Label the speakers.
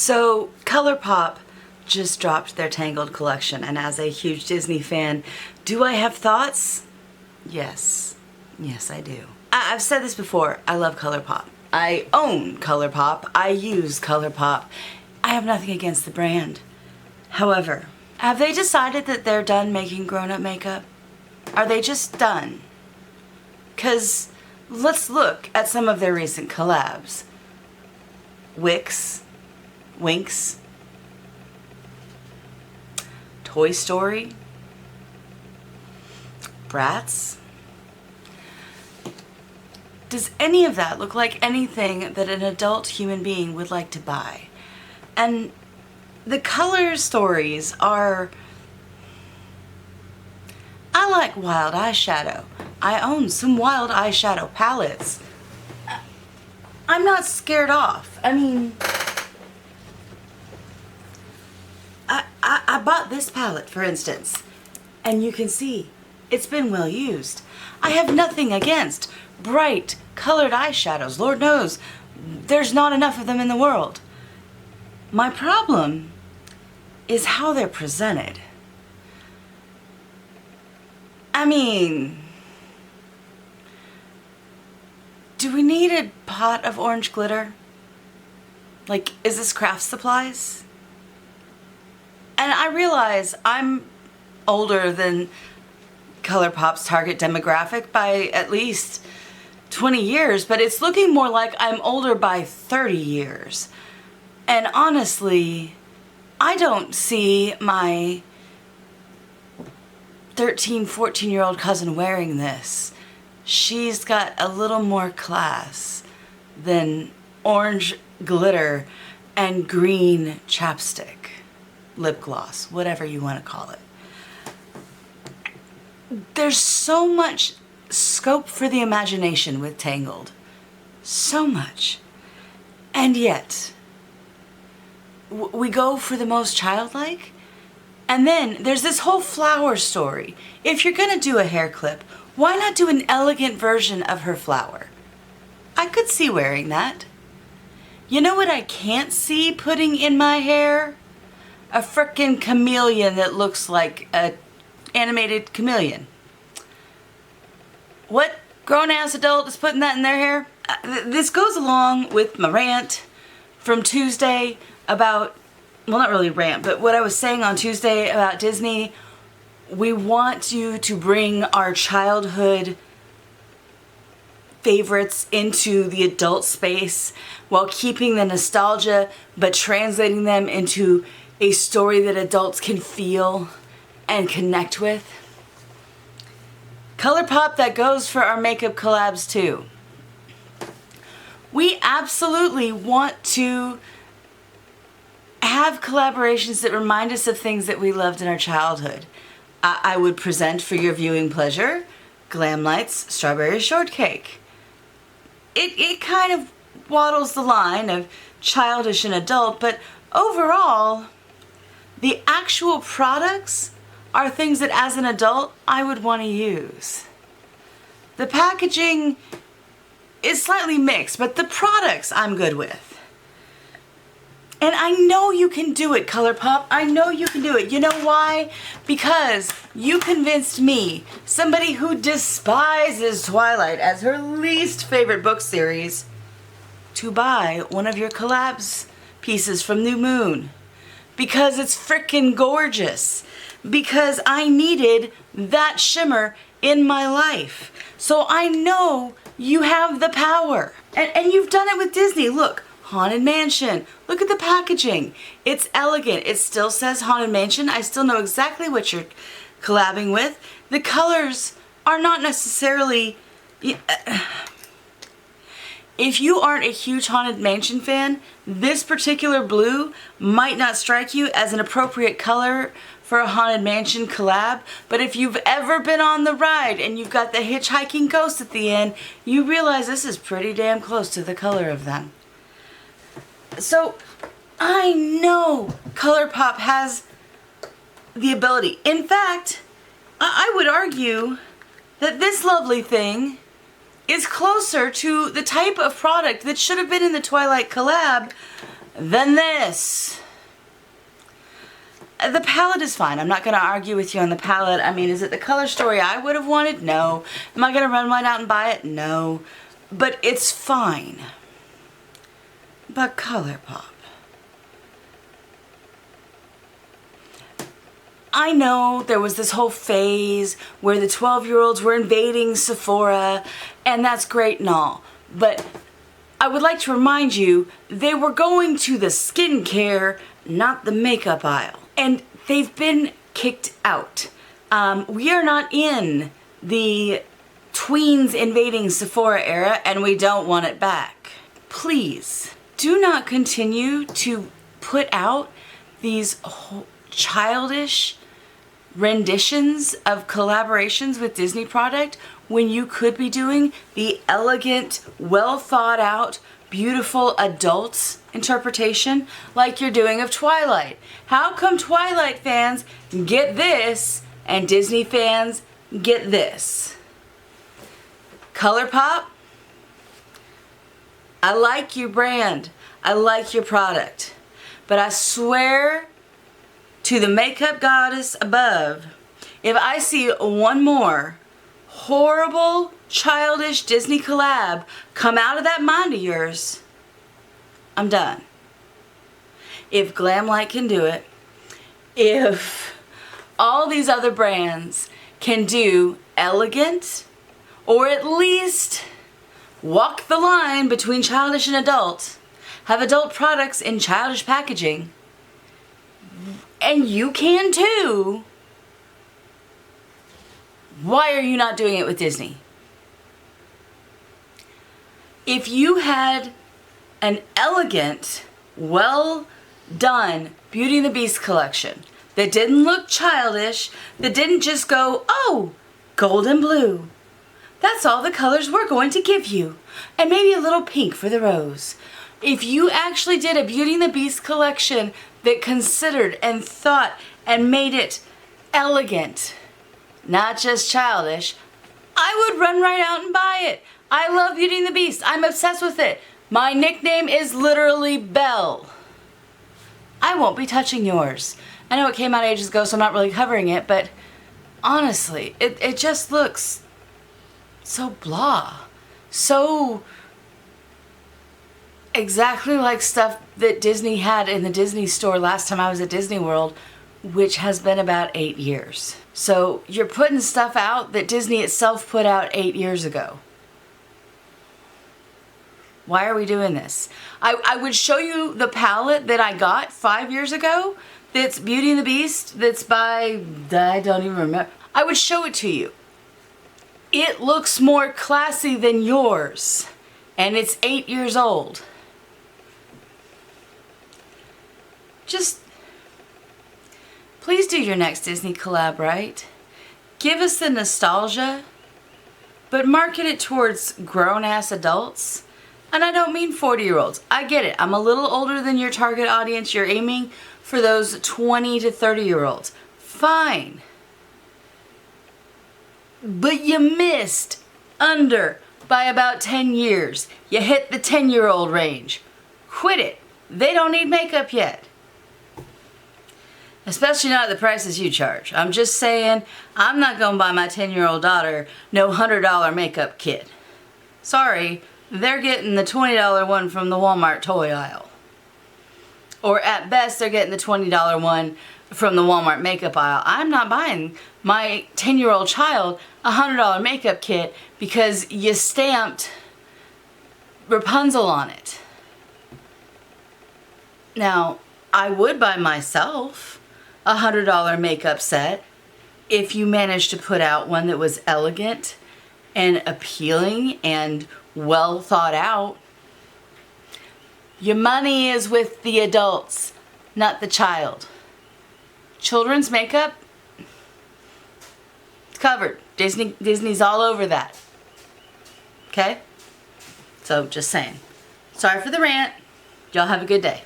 Speaker 1: So Colorpop just dropped their Tangled collection, and as a huge Disney fan, do I have thoughts? Yes. Yes, I do. I've said this before, I love Colorpop. I own Colorpop, I use Colorpop. I have nothing against the brand. However, have they decided that they're done making grown-up makeup? Are they just done? 'Cause let's look at some of their recent collabs. Winx, Toy Story, Bratz. Does any of that look like anything that an adult human being would like to buy? And the color stories are... I like wild eyeshadow. I own some wild eyeshadow palettes. I'm not scared off. I mean, I bought this palette, for instance, and you can see it's been well used. I have nothing against bright, colored eyeshadows. Lord knows, there's not enough of them in the world. My problem is how they're presented. I mean, do we need a pot of orange glitter? Like, is this craft supplies? And I realize I'm older than Colorpop's target demographic by at least 20 years, but it's looking more like I'm older by 30 years. And honestly, I don't see my 13, 14-year-old cousin wearing this. She's got a little more class than orange glitter and green chapstick, lip gloss, whatever you want to call it. There's so much scope for the imagination with Tangled. So much. And yet, we go for the most childlike? And then there's this whole flower story. If you're gonna do a hair clip, why not do an elegant version of her flower? I could see wearing that. You know what I can't see putting in my hair? A frickin' chameleon that looks like a animated chameleon. What grown-ass adult is putting that in their hair? This goes along with my rant from Tuesday about, well, not really rant, but what I was saying on Tuesday about Disney. We want you to bring our childhood favorites into the adult space while keeping the nostalgia, but translating them into a story that adults can feel and connect with. Colorpop, that goes for our makeup collabs too. We absolutely want to have collaborations that remind us of things that we loved in our childhood. I would present for your viewing pleasure Glamlight's Strawberry Shortcake. It kind of waddles the line of childish and adult, but overall, the actual products are things that as an adult I would want to use. The packaging is slightly mixed, but the products I'm good with. And I know you can do it, Colorpop. I know you can do it. You know why? Because you convinced me, somebody who despises Twilight as her least favorite book series, to buy one of your collabs pieces from New Moon. Because it's frickin' gorgeous. Because I needed that shimmer in my life. So I know you have the power. And you've done it with Disney. Look. Haunted Mansion. Look at the packaging. It's elegant. It still says Haunted Mansion. I still know exactly what you're collabing with. The colors are not necessarily... If you aren't a huge Haunted Mansion fan, this particular blue might not strike you as an appropriate color for a Haunted Mansion collab, but if you've ever been on the ride and you've got the hitchhiking ghost at the end, you realize this is pretty damn close to the color of them. So, I know Colorpop has the ability. In fact, I would argue that this lovely thing is closer to the type of product that should have been in the Twilight collab than this. The palette is fine. I'm not going to argue with you on the palette. I mean, is it the color story I would have wanted? No. Am I going to run one out and buy it? No. But it's fine. But Colorpop. I know there was this whole phase where the 12-year-olds were invading Sephora, and that's great and all. But I would like to remind you, they were going to the skincare, not the makeup aisle. And they've been kicked out. We are not in the tweens invading Sephora era, and we don't want it back. Please, do not continue to put out these childish renditions of collaborations with Disney product when you could be doing the elegant, well thought out, beautiful adult interpretation like you're doing of Twilight. How come Twilight fans get this and Disney fans get this? Colorpop, I like your brand, I like your product, but I swear to the makeup goddess above, if I see one more horrible, childish Disney collab come out of that mind of yours, I'm done. If Glamlight can do it, if all these other brands can do elegant, or at least walk the line between childish and adult, have adult products in childish packaging, and you can too, why are you not doing it with Disney? If you had an elegant, well done Beauty and the Beast collection that didn't look childish, that didn't just go, oh, gold and blue, that's all the colors we're going to give you, and maybe a little pink for the rose. If you actually did a Beauty and the Beast collection that considered and thought and made it elegant, not just childish, I would run right out and buy it. I love Beauty and the Beast. I'm obsessed with it. My nickname is literally Belle. I won't be touching yours. I know it came out ages ago, so I'm not really covering it, but honestly, it just looks so blah. So exactly like stuff that Disney had in the Disney store last time I was at Disney World, which has been about 8 years. So you're putting stuff out that Disney itself put out 8 years ago. Why are we doing this? I would show you the palette that I got 5 years ago that's Beauty and the Beast, that's by, I don't even remember. I would show it to you. It looks more classy than yours, and it's 8 years old. Just, please do your next Disney collab right. Give us the nostalgia, but market it towards grown-ass adults. And I don't mean 40-year-olds. I get it. I'm a little older than your target audience. You're aiming for those 20 to 30-year-olds. Fine. But you missed under by about 10 years. You hit the 10-year-old range. Quit it. They don't need makeup yet. Especially not at the prices you charge. I'm just saying, I'm not going to buy my 10-year-old daughter no $100 makeup kit. Sorry, they're getting the $20 one from the Walmart toy aisle. Or at best, they're getting the $20 one from the Walmart makeup aisle. I'm not buying my 10-year-old child a $100 makeup kit because you stamped Rapunzel on it. Now, I would buy myself a $100 makeup set if you managed to put out one that was elegant and appealing and well thought out. Your money is with the adults, not the child. Children's makeup, it's covered. Disney's all over that. Okay? So just saying. Sorry for the rant. Y'all have a good day.